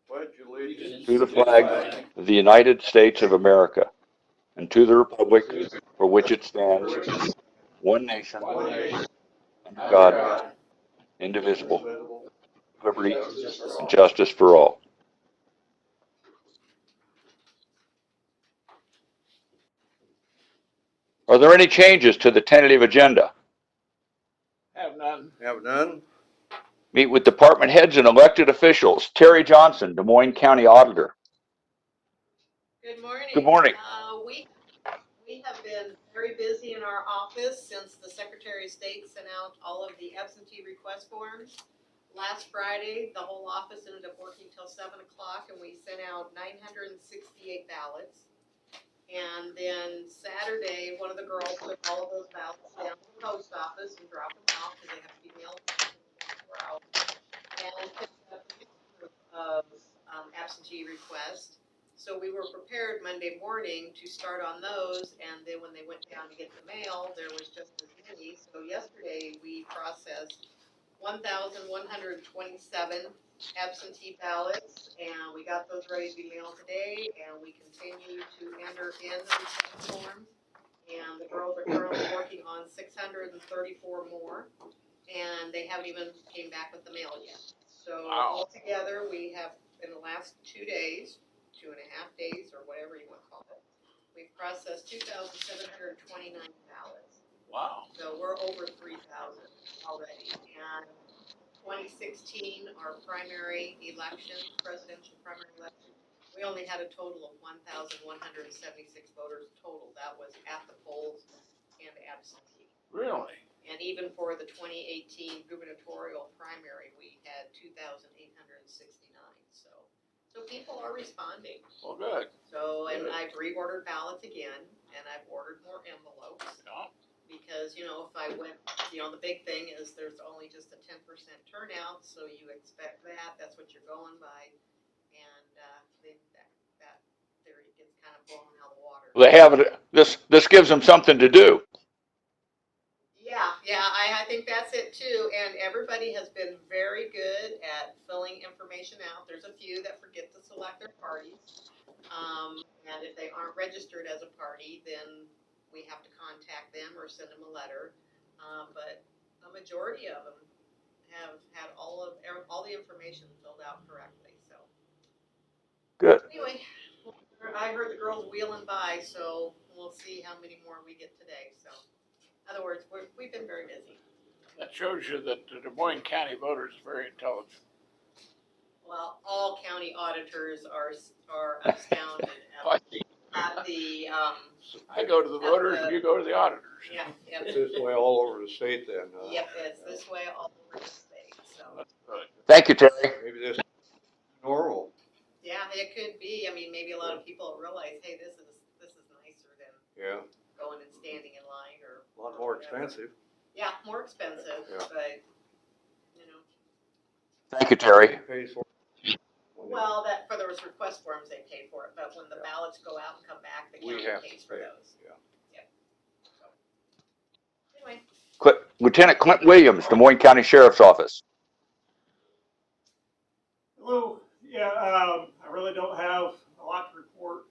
pledge allegiance to the flag of the United States of America and to the republic for which it stands, one nation, under God, indivisible, with liberty and justice for all. Are there any changes to the tentative agenda? Have none. Have none. Meet with department heads and elected officials. Terry Johnson, Des Moines County Auditor. Good morning. Good morning. We have been very busy in our office since the Secretary of State sent out all of the absentee request forms. Last Friday, the whole office ended up working till 7 o'clock and we sent out 968 ballots. And then Saturday, one of the girls took all of those ballots down to the post office and dropped them off because they have to be mailed in 24 hours. And picked up a group of absentee requests. So we were prepared Monday morning to start on those, and then when they went down to get the mail, there was just as many. So yesterday, we processed 1,127 absentee ballots, and we got those ready to be mailed today, and we continue to enter in the request forms. And the girls are currently working on 634 more, and they haven't even came back with the mail yet. So Wow. altogether, we have, in the last 2 days, 2.5 days, or whatever you want to call it, we've processed 2,729 ballots. Wow. So we're over 3,000 already. And 2016, our primary election, presidential primary election, we only had a total of 1,176 voters total. That was at the polls and absentee. Really? And even for the 2018 gubernatorial primary, we had 2,869. So people are responding. Well, good. So, and Good. I've reordered ballots again, and I've ordered more envelopes. Yeah. Because, if I went, the big thing is there's only just a 10% turnout, so you expect that, that's what you're going by. And, that theory gets kind of blown out of the water. They have it. This gives them something to do. Yeah, I think that's it too, and everybody has been very good at filling information out. There's a few that forget to select their parties, and if they aren't registered as a party, then we have to contact them or send them a letter, but a majority of them have had all the information filled out correctly, so. Good. Anyway, I heard the girls wheeling by, so we'll see how many more we get today, so. In other words, we've been very busy. That shows you that the Des Moines County voters are very intelligent. Well, all county auditors are astounded at the, I go to the voters and you go to the auditors. yeah, It's this way all over the state then. yep, it's this way all over the state, so. That's good. Thank you, Terry. Maybe this is normal. Yeah, it could be, maybe a lot of people realize, hey, this is nicer than Yeah, going and standing in line or. a lot more whatever. expensive. Yeah, more expensive, Yeah. but, Thank you, Terry. Pays for it. well, that, for those request forms, they pay for it, but when the ballots go out and come back, the We county have to pays for pay, those. yeah. Yep. So, anyway. Lieutenant Clint Williams, Des Moines County Sheriff's Office. Hello. Yeah, I really don't have a lot to report,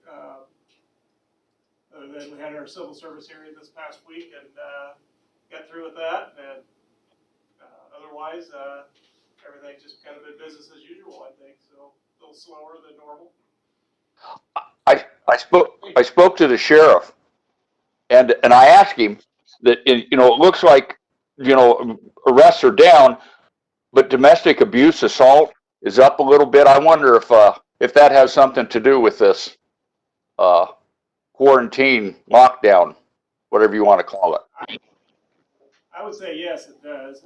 other than we had our civil service hearing this past week and got through with that. And otherwise, everything's just kind of been business as usual, I think. So a little slower than normal. I spoke to the sheriff, and I asked him that it looks like arrests are down, but domestic abuse assault is up a little bit. I wonder if that has something to do with this quarantine lockdown, whatever you want to call it. I would say yes, it does.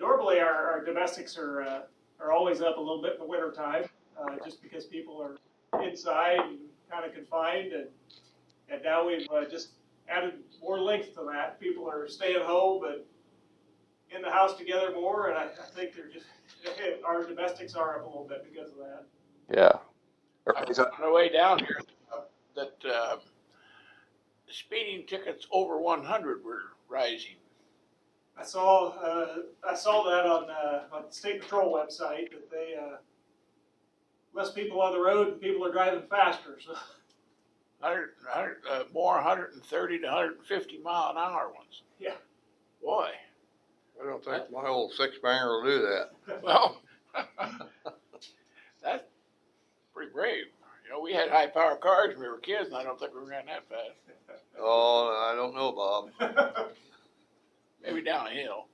Normally, our domestics are always up a little bit in the wintertime, just because people are inside and kind of confined, and now we've just added more length to that. People are staying home, but in the house together more, and I think our domestics are up a little bit because of that. Yeah. On the way down here, that speeding tickets over 100 were rising. I saw that on the State Patrol website that less people on the road and people are driving faster, so. More 130 to 150 mile an hour ones. Yeah. Boy, I don't think my old six-banger will do that. well, that's pretty brave. You know, we had high power cars when we were kids, and I don't think we ran that fast. Oh, I don't know, Bob. Maybe down a hill.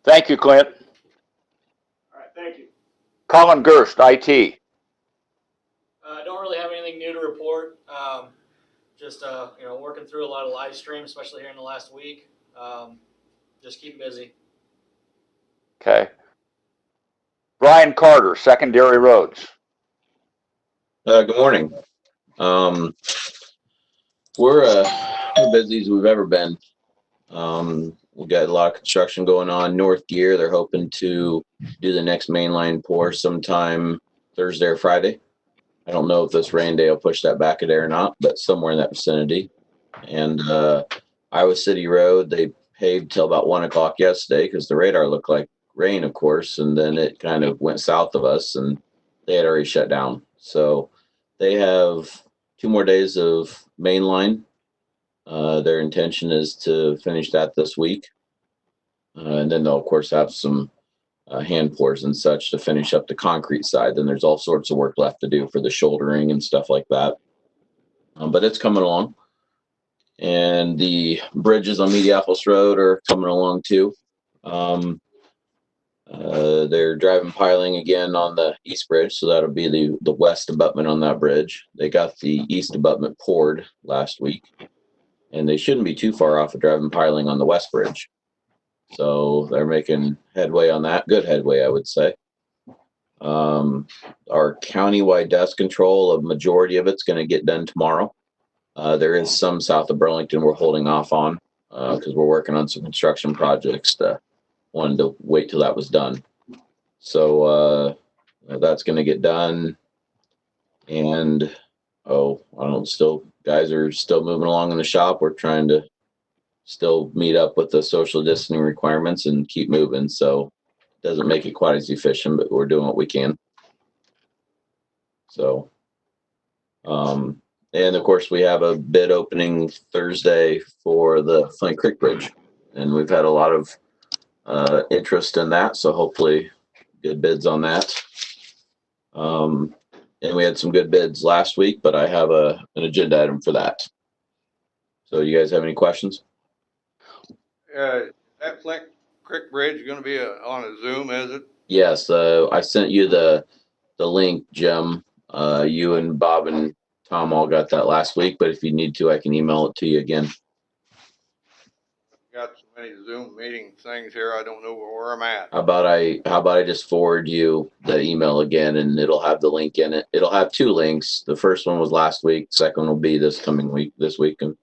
Thank you, Clint. All right, thank you. Colin Gerst, IT. Don't really have anything new to report. Just working through a lot of live streams, especially here in the last week. Just keep busy. Okay. Brian Carter, Secondary Roads. Good morning. We're busy as we've ever been. We've got a lot of construction going on. North Gear, they're hoping to do the next mainline pour sometime Thursday or Friday. I don't know if this rain day will push that back a day or not, but somewhere in that vicinity. And Iowa City Road, they paved till about 1 o'clock yesterday because the radar looked like rain, of course, and then it kind of went south of us and they had already shut down. So they have 2 more days of mainline. Their intention is to finish that this week. And then they'll, of course, have some hand pours and such to finish up the concrete side. Then there's all sorts of work left to do for the shouldering and stuff like that. But it's coming along. And the bridges on Mediapolis Road are coming along too. They're driving piling again on the east bridge, so that'll be the west abutment on that bridge. They got the east abutment poured last week, and they shouldn't be too far off of driving piling on the west bridge. So they're making headway on that, good headway, I would say. Our countywide dust control, a majority of it's going to get done tomorrow. There is some south of Burlington we're holding off on because we're working on some construction projects. Wanted to wait till that was done. So that's going to get done. And guys are still moving along in the shop. We're trying to still meet up with the social distancing requirements and keep moving. So it doesn't make it quite as efficient, but we're doing what we can. So, and of course we have a bid opening Thursday for the Flint Creek Bridge, and we've had a lot of interest in that. So hopefully good bids on that. And we had some good bids last week, but I have an agenda item for that. So you guys have any questions? That Flint Creek Bridge is gonna be on a Zoom, is it? Yes, I sent you the link, Jim. You and Bob and Tom all got that last week, but if you need to, I can email it to you again. Got so many Zoom meeting things here, I don't know where I'm at. How about I just forward you the email again, and it'll have the link in it. It'll have 2 links. The first one was last week. The second one will be this week. And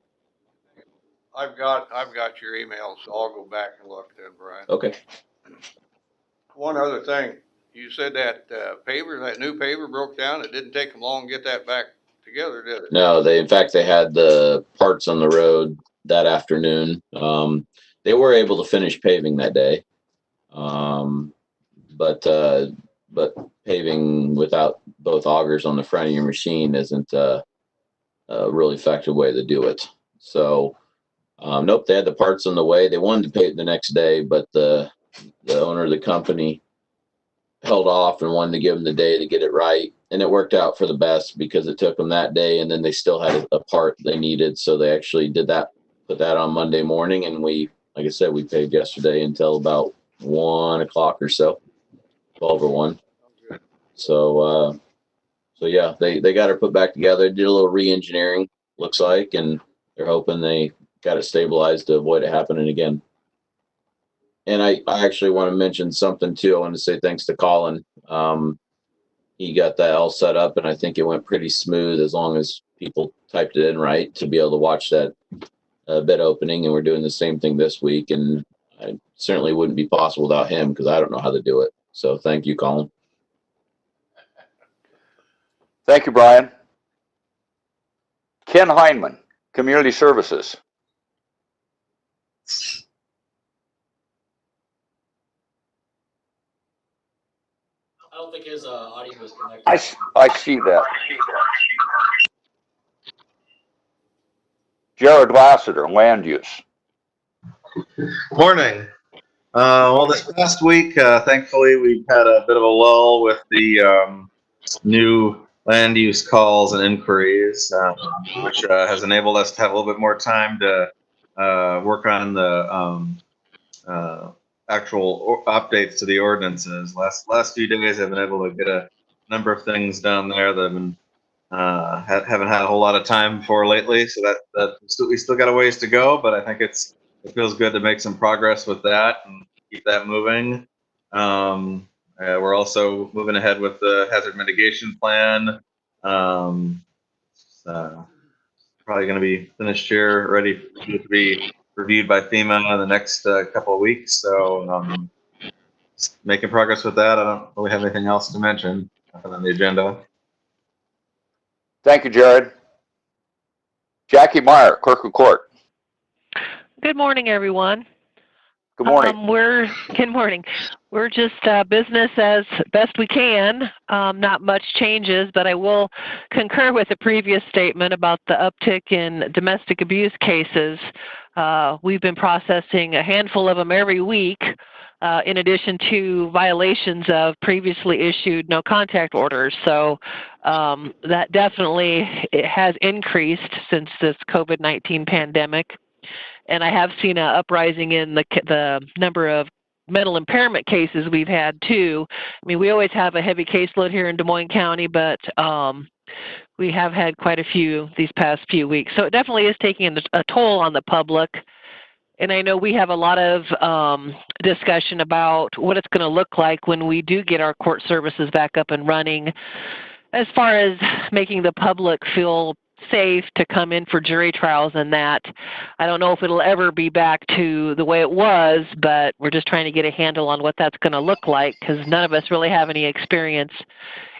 I've got your email, so I'll go back and look then, Brian. okay. One other thing, you said that that new paver broke down. It didn't take them long to get that back together, did it? No, they had the parts on the road that afternoon. They were able to finish paving that day. But paving without both augers on the front of your machine isn't a really effective way to do it. So, nope, they had the parts on the way. They wanted to pave the next day, but the owner of the company held off and wanted to give them the day to get it right. And it worked out for the best because it took them that day, and then they still had a part they needed. So they actually put that on Monday morning. And like I said, we paved yesterday until about 1 o'clock or so, 12 or 1. So yeah, they got her put back together, did a little re-engineering, looks like, and they're hoping they got it stabilized to avoid it happening again. And I actually want to mention something too. I want to say thanks to Colin. He got that all set up, and I think it went pretty smooth as long as people typed it in right to be able to watch that bid opening. And we're doing the same thing this week, and I certainly wouldn't be possible without him because I don't know how to do it. So thank you, Colin. Thank you, Brian. Ken Heinman, Community Services. I don't think his audio was connected. I see that. Jared Lassiter, land use. Morning. Well, this past week, thankfully, we've had a bit of a lull with the new land use calls and inquiries, which has enabled us to have a little bit more time to work on the actual updates to the ordinances. Last few days, I've been able to get a number of things down there that I've been haven't had a whole lot of time for lately. So that we still got a ways to go, but I think it feels good to make some progress with that and keep that moving. We're also moving ahead with the hazard mitigation plan. Probably going to be finished here, ready to be reviewed by FEMA in the next couple of weeks. So just making progress with that. I don't really have anything else to mention on the agenda. Thank you, Jared. Jackie Meyer, Clerk of Court. Good morning, everyone. Good morning. Good morning. We're just business as best we can. Not much changes, but I will concur with the previous statement about the uptick in domestic abuse cases. We've been processing a handful of them every week, in addition to violations of previously issued no contact orders. So that definitely has increased since this COVID-19 pandemic. And I have seen an uprising in the number of mental impairment cases we've had too. I mean, we always have a heavy caseload here in Des Moines County, but we have had quite a few these past few weeks. So it definitely is taking a toll on the public. And I know we have a lot of discussion about what it's going to look like when we do get our court services back up and running, as far as making the public feel safe to come in for jury trials and that. I don't know if it'll ever be back to the way it was, but we're just trying to get a handle on what that's going to look like, because none of us really have any experience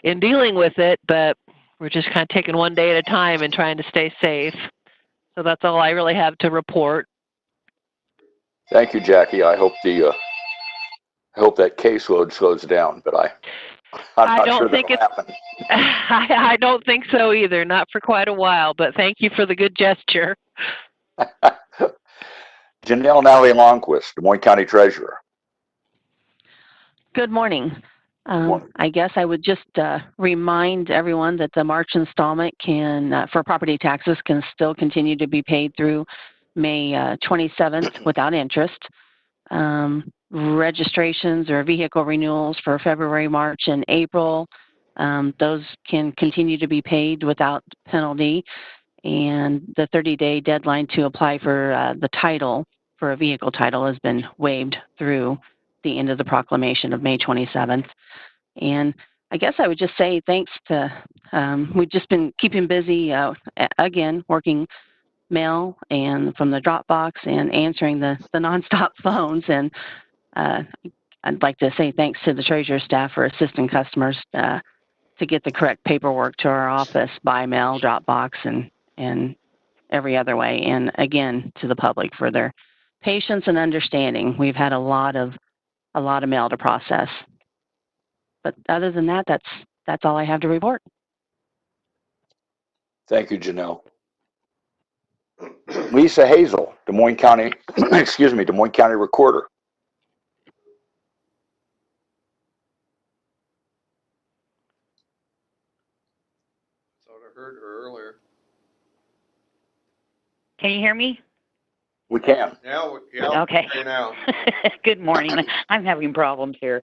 in dealing with it, but we're just kind of taking one day at a time and trying to stay safe. So that's all I really have to report. Thank you, Jackie. I hope that caseload slows down, but I'm not sure that'll happen. I don't think so either, not for quite a while, but thank you for the good gesture. Janelle Nally Longquist, Des Moines County Treasurer. Good morning. I guess I would just remind everyone that the March installment for property taxes can still continue to be paid through May 27th without interest. Registrations or vehicle renewals for February, March, and April, those can continue to be paid without penalty. And the 30-day deadline to apply for the title, for a vehicle title, has been waived through the end of the proclamation of May 27th. And I guess I would just say thanks to, we've just been keeping busy, again, working mail and from the Dropbox and answering the nonstop phones. And I'd like to say thanks to the Treasurer staff for assisting customers to get the correct paperwork to our office by mail, Dropbox, and every other way. And again, to the public for their patience and understanding. We've had a lot of mail to process. But other than that, that's all I have to report. Thank you, Janelle. Lisa Hazel, Des Moines County, Des Moines County Recorder. Thought I heard her earlier. Can you hear me? We can. Now, yeah. Okay. Now. Good morning. I'm having problems here.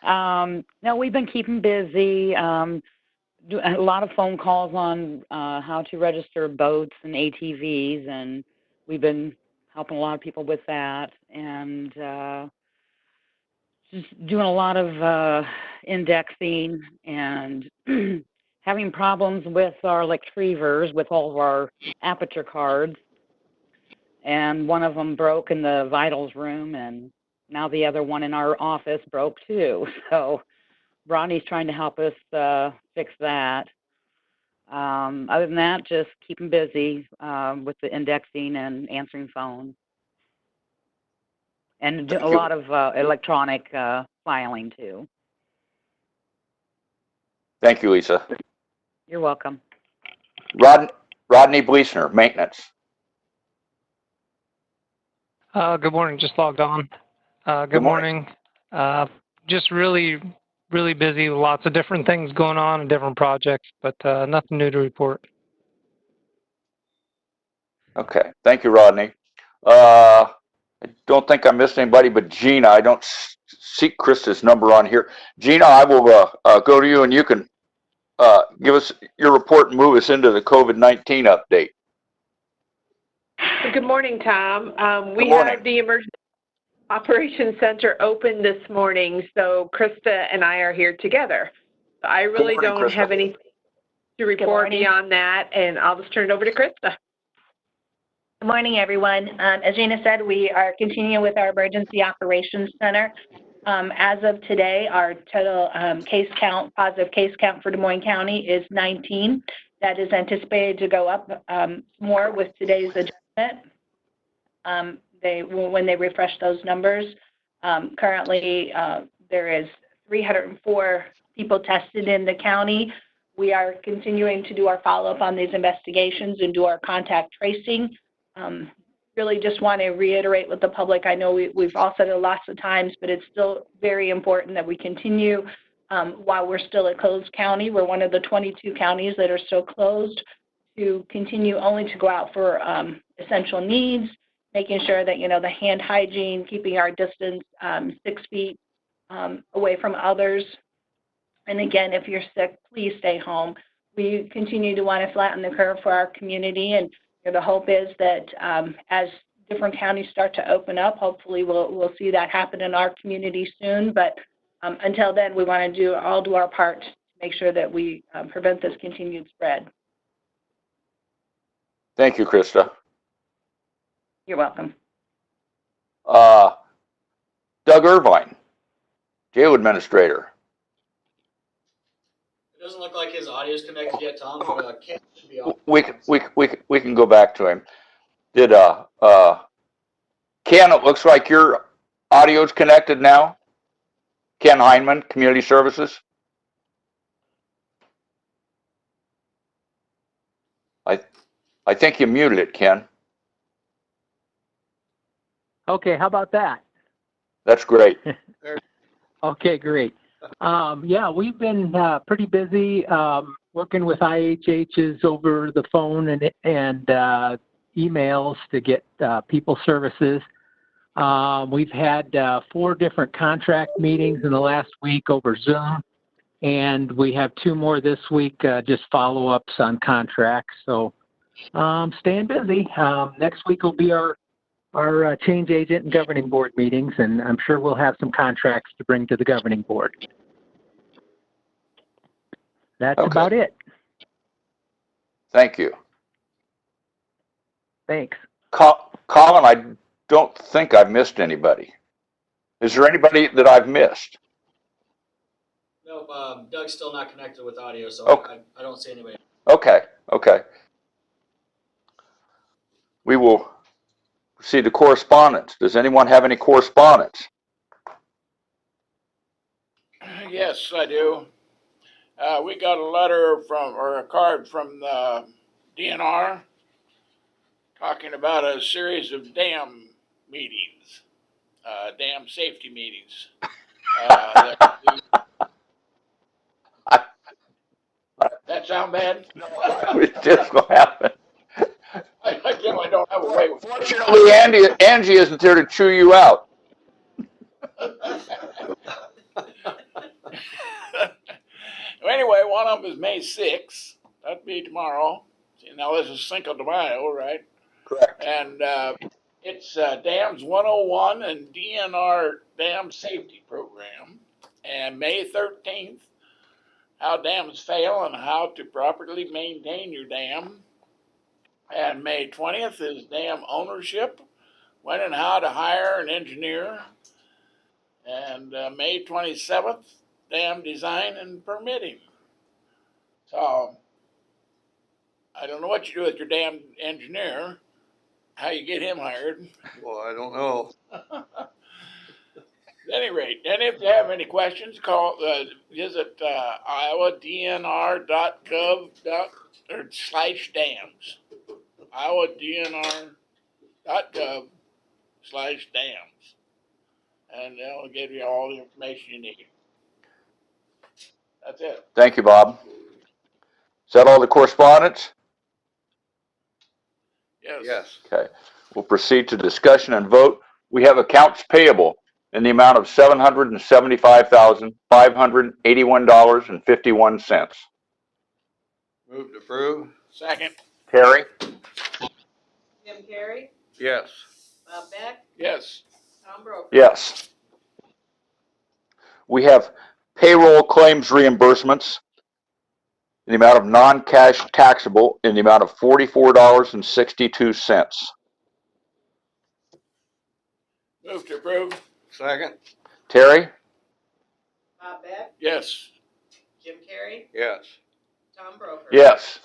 No, we've been keeping busy. A lot of phone calls on how to register boats and ATVs, and we've been helping a lot of people with that, and just doing a lot of indexing and having problems with our retrievers with all of our aperture cards. And one of them broke in the vitals room, and now the other one in our office broke too. So Ronnie's trying to help us fix that. Other than that, just keeping busy with the indexing and answering phone. And a lot of electronic filing too. Thank you, Lisa. You're welcome. Rodney Bleesner, maintenance. Good morning. Just logged on. Good morning. Just really busy. Lots of different things going on and different projects, but nothing new to report. Okay. Thank you, Rodney. I don't think I missed anybody but Gina. I don't see Krista's number on here. Gina, I will go to you and you can give us your report and move us into the COVID-19 update. Good morning, Tom. We Good morning. have the Emergency Operations Center open this morning, so Krista and I are here together. I really morning, don't Krista. have anything to report beyond that, and I'll just turn it over to Krista. Good morning, everyone. As Gina said, we are continuing with our Emergency Operations Center. As of today, our total positive case count for Des Moines County is 19. That is anticipated to go up more with today's adjustment. When they refresh those numbers, currently there is 304 people tested in the county. We are continuing to do our follow-up on these investigations and do our contact tracing. Really just want to reiterate with the public, I know we've all said it lots of times, but it's still very important that we continue while we're still a closed county. We're one of the 22 counties that are still closed, to continue only to go out for essential needs, making sure that, the hand hygiene, keeping our distance 6 feet away from others. And again, if you're sick, please stay home. We continue to want to flatten the curve for our community, and the hope is that as different counties start to open up, hopefully we'll see that happen in our community soon. But until then, we want to do our part to make sure that we prevent this continued spread. Thank you, Krista. You're welcome. Doug Irvine, jail administrator. It doesn't look like his audio is connected yet, Tom, but Ken should be on. We can go back to him. Did Ken? It looks like your audio's connected now. Ken Heineman, Community Services. I think you muted it, Ken. Okay, how about that? That's great. Okay, great. Yeah, we've been pretty busy working with IHHs over the phone and emails to get people services. We've had 4 different contract meetings in the last week over Zoom, and we have 2 more this week, just follow-ups on contracts. So staying busy. Next week will be our change agent and governing board meetings, and I'm sure we'll have some contracts to bring to the governing board. That's about it. Thank you. Thanks. Colin, I don't think I've missed anybody. Is there anybody that I've missed? Nope, Doug's still not connected with audio, so Okay. I don't see anybody. Okay. We will see the correspondence. Does anyone have any correspondence? Yes, I do. We got a letter or a card from the DNR talking about a series of dam meetings, dam safety meetings. That sound bad? It just so happened. I generally don't have a way with. Fortunately, Angie isn't there to chew you out. Anyway, one of them is May 6th. That'd be tomorrow. See, now this is Cinco de Mayo, right? Correct. And it's Dams 101 and DNR Dam Safety Program. And May 13th, how dams fail and how to properly maintain your dam. And May 20th is dam ownership, when and how to hire an engineer. And May 27th, dam design and permitting. So I don't know what you do with your dam engineer, how you get him hired. Well, I don't know. At any rate, and if you have any questions, visit iowadnr.gov/dams. iowadnr.gov/dams. And they'll give you all the information you need. That's it. Thank you, Bob. Is that all the correspondence? Yes. Okay. We'll proceed to discussion and vote. We have accounts payable in the amount of $775,581.51. Move to approve. Second. Terry? Jim Carrey, Yes. Bob Beck, Yes. Tom Broker. Yes. We have payroll claims reimbursements in the amount of non-cash taxable in the amount of $44.62. Move to approve. Second. Terry? Bob Beck, Yes. Jim Carrey, Yes. Tom Broker. Yes.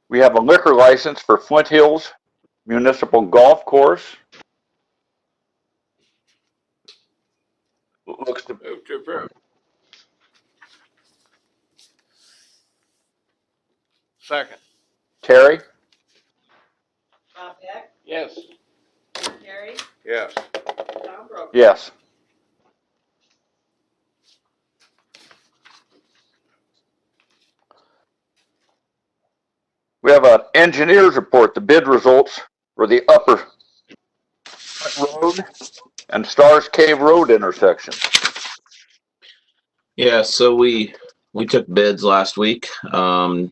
We have a liquor license for Flint Hills Municipal Golf Course. Looks to Move to approve. Second. Terry? Bob Beck, Yes. Jim Carrey, Yes. Tom Broker. Yes. We have an engineer's report, the bid results for the Upper Road and Stars Cave Road intersection. Yeah, so we took bids last week, and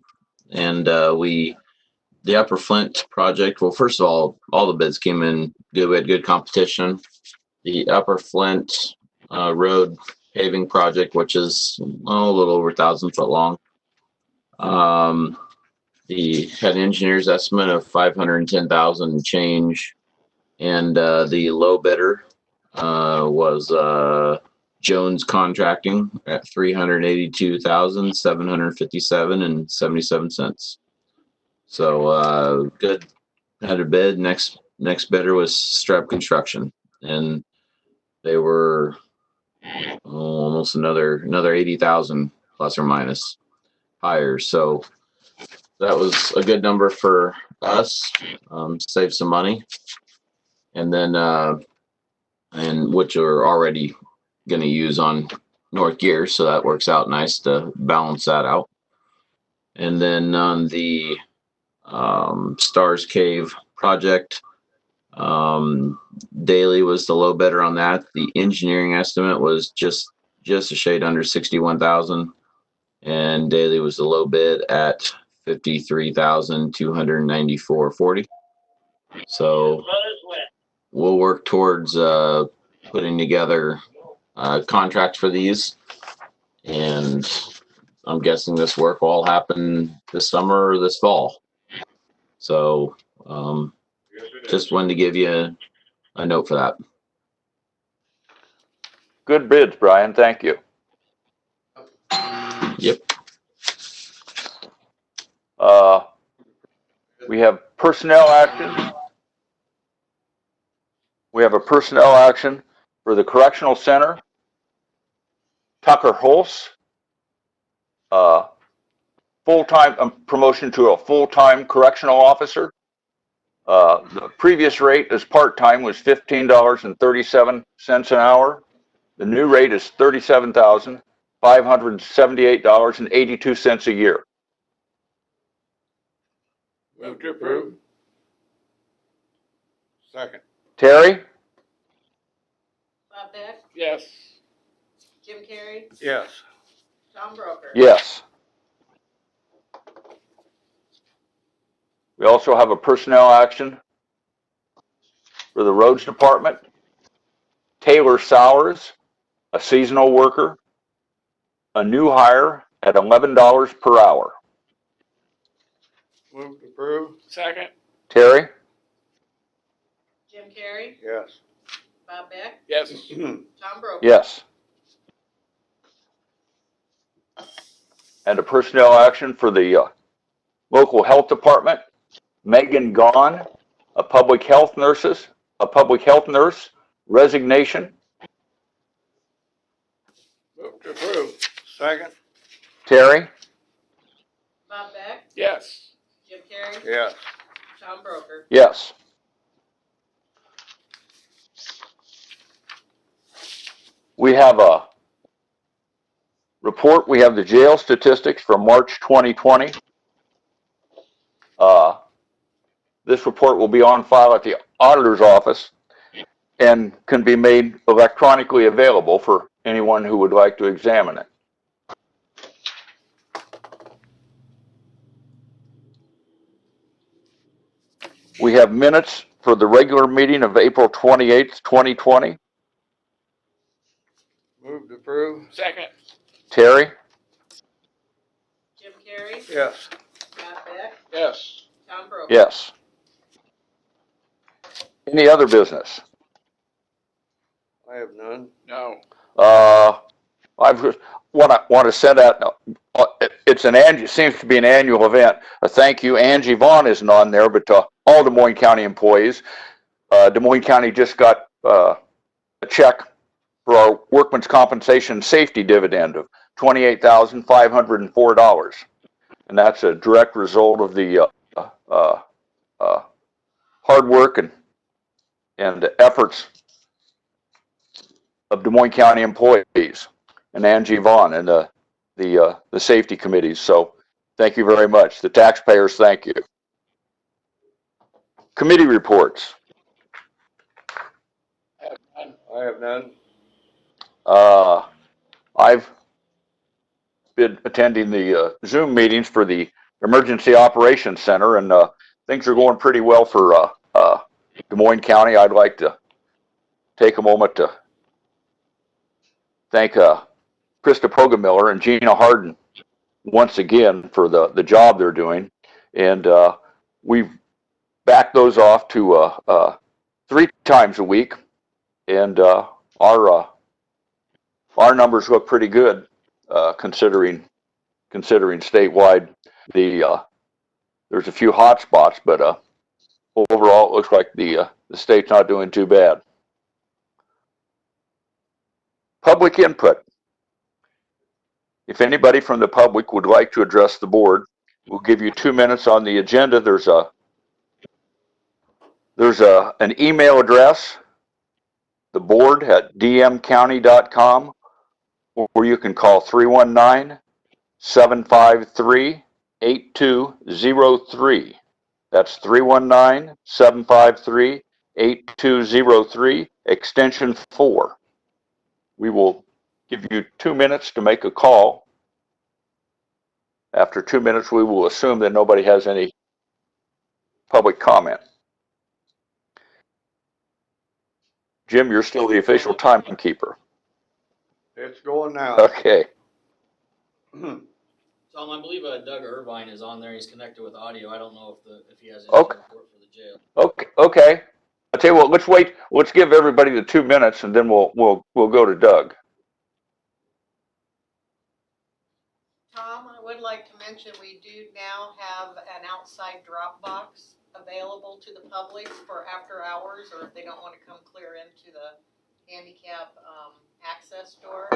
the Upper Flint project. Well, first of all the bids came in good. We had good competition. The Upper Flint road paving project, which is a little over 1,000 foot long. The had an engineer's estimate of 510,000 and change, and the low bidder was Jones Contracting at 382,757 and 77 cents. So good. Had a bid. Next bidder was Strap Construction, and they were almost another 80,000 plus or minus higher. So that was a good number for us. Save some money, and then and which we're already going to use on North Gear, so that works out nice to balance that out. And then on the Stars Cave project, Daly was the low bidder on that. The engineering estimate was just a shade under 61,000, and Daly was the low bid at 53,294.40. So we'll work towards putting together contracts for these, and I'm guessing this work will all happen this summer or this fall. So just wanted to give you a note for that. Good bids, Brian. Thank you. Yep. We have personnel action. We have a personnel action for the Correctional Center. Tucker Hulse, full-time promotion to a full-time correctional officer. The previous rate as part-time was $15.37 an hour. The new rate is $37,578.82 a year. Move to approve. Second. Terry? Bob Beck, Yes. Jim Carrey, Yes. Tom Broker. Yes. We also have a personnel action for the Roads Department. Taylor Sowers, a seasonal worker, a new hire at $11 per hour. Move to approve. Second. Terry? Jim Carrey, Yes. Bob Beck, Yes. Tom Broker. Yes. And a personnel action for the local health department. Megan Gahn, a public health nurse, resignation. Move to approve. Second? Terry? Bob Beck, Yes. Jim Carrey, Yes. Tom Broker. Yes. We have a report. We have the jail statistics for March 2020. This report will be on file at the auditor's office and can be made electronically available for anyone who would like to examine it. We have minutes for the regular meeting of April 28th, 2020. Move to approve? Second. Terry? Jim Carrey, Yes. Bob Beck, Yes. Tom Broker. Yes. Any other business? I have none. No. I want to send out, it seems to be an annual event. A thank you. Angie Vaughn isn't on there, but to all Des Moines County employees. Des Moines County just got a check for our workman's compensation safety dividend of $28,504. And that's a direct result of the hard work and efforts of Des Moines County employees and Angie Vaughn and the safety committees. So thank you very much. The taxpayers, thank you. Committee reports. I have none. I've been attending the Zoom meetings for the Emergency Operations Center, and things are going pretty well for Des Moines County. I'd like to take a moment to thank Krista Pogamiller and Gina Harden once again for the job they're doing. And we've backed those off to 3 times a week, and our numbers look pretty good considering statewide. There's a few hot spots, but overall it looks like the state's not doing too bad. Public input. If anybody from the public would like to address the board, we'll give you 2 minutes on the agenda. There's an email address, the board at dmcounty.com, or you can call 319-753-8203. That's 319-753-8203, extension 4. We will give you 2 minutes to make a call. After 2 minutes, we will assume that nobody has any public comment. Jim, you're still the official timekeeper. It's going now. Okay. Tom, I believe Doug Irvine is on there. He's connected with audio. I don't know if he has any Okay. report for the jail. Okay. I'll tell you what, let's wait. Let's give everybody the 2 minutes, and then we'll go to Doug. Tom, I would like to mention we do now have an outside drop box available to the public for after hours, or if they don't want to come clear into the handicap access door.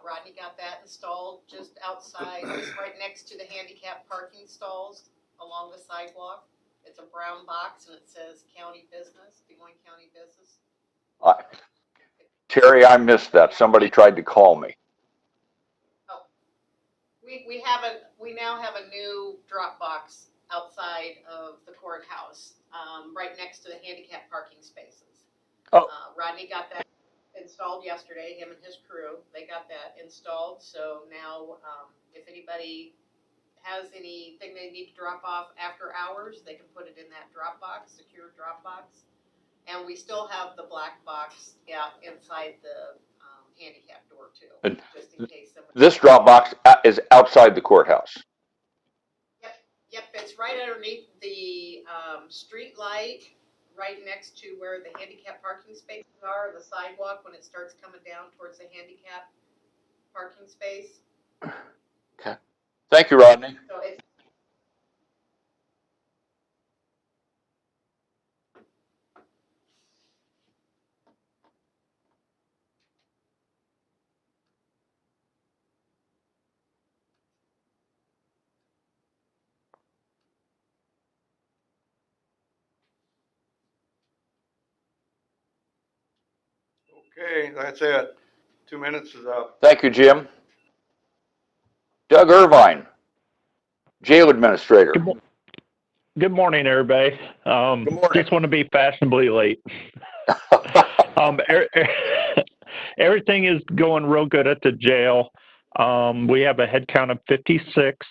Rodney got that installed just outside, just right next to the handicap parking stalls along the sidewalk. It's a brown box and it says County Business, Des Moines County Business. Terry, I missed that. Somebody tried to call me. We now have a new drop box outside of the courthouse, right next to the handicap parking spaces. Oh. Rodney got that installed yesterday, him and his crew, they got that installed. So now, if anybody has anything they need to drop off after hours, they can put it in that drop box, secure drop box. And we still have the black box, inside the handicap door too, And just in case somebody. this drop box is outside the courthouse. Yep, it's right underneath the street light, right next to where the handicap parking spaces are, the sidewalk when it starts coming down towards the handicap parking space. Okay. Thank you, Rodney. So it's Okay, that's it. 2 minutes is up. Thank you, Jim. Doug Irvine, Jail Administrator. Good morning, everybody. Good morning. Just want to be fashionably late. Everything is going real good at the jail. We have a head count of 56,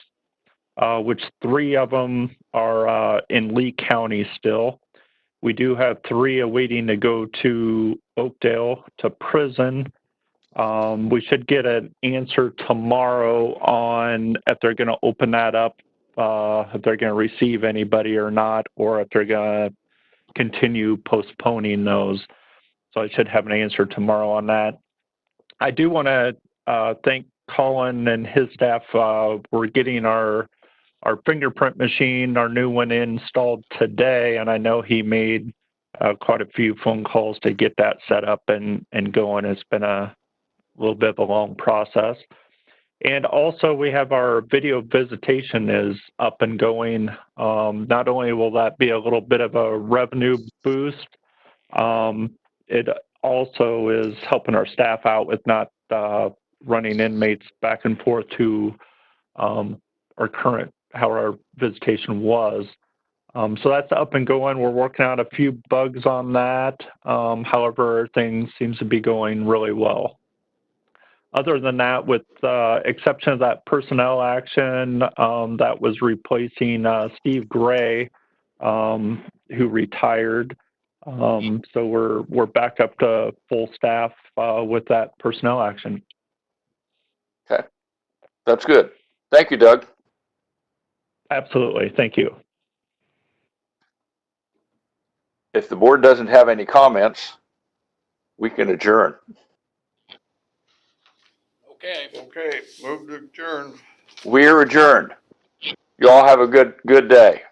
which 3 of them are in Lee County still. We do have 3 awaiting to go to Oakdale to prison. We should get an answer tomorrow on if they're going to open that up, if they're going to receive anybody or not, or if they're going to continue postponing those. So I should have an answer tomorrow on that. I do want to thank Colin and his staff. We're getting our fingerprint machine, our new one, installed today, and I know he made quite a few phone calls to get that set up and going. It's been a little bit of a long process. And also we have our video visitation is up and going. Not only will that be a little bit of a revenue boost, it also is helping our staff out with not running inmates back and forth to our current, how our visitation was. So that's up and going. We're working out a few bugs on that. However, things seems to be going really well. Other than that, with exception of that personnel action that was replacing Steve Gray, who retired. So we're back up to full staff with that personnel action. Okay, that's good. Thank you, Doug. Absolutely, thank you. If the board doesn't have any comments, we can adjourn. Okay, move to adjourn. We're adjourned. You all have a good day.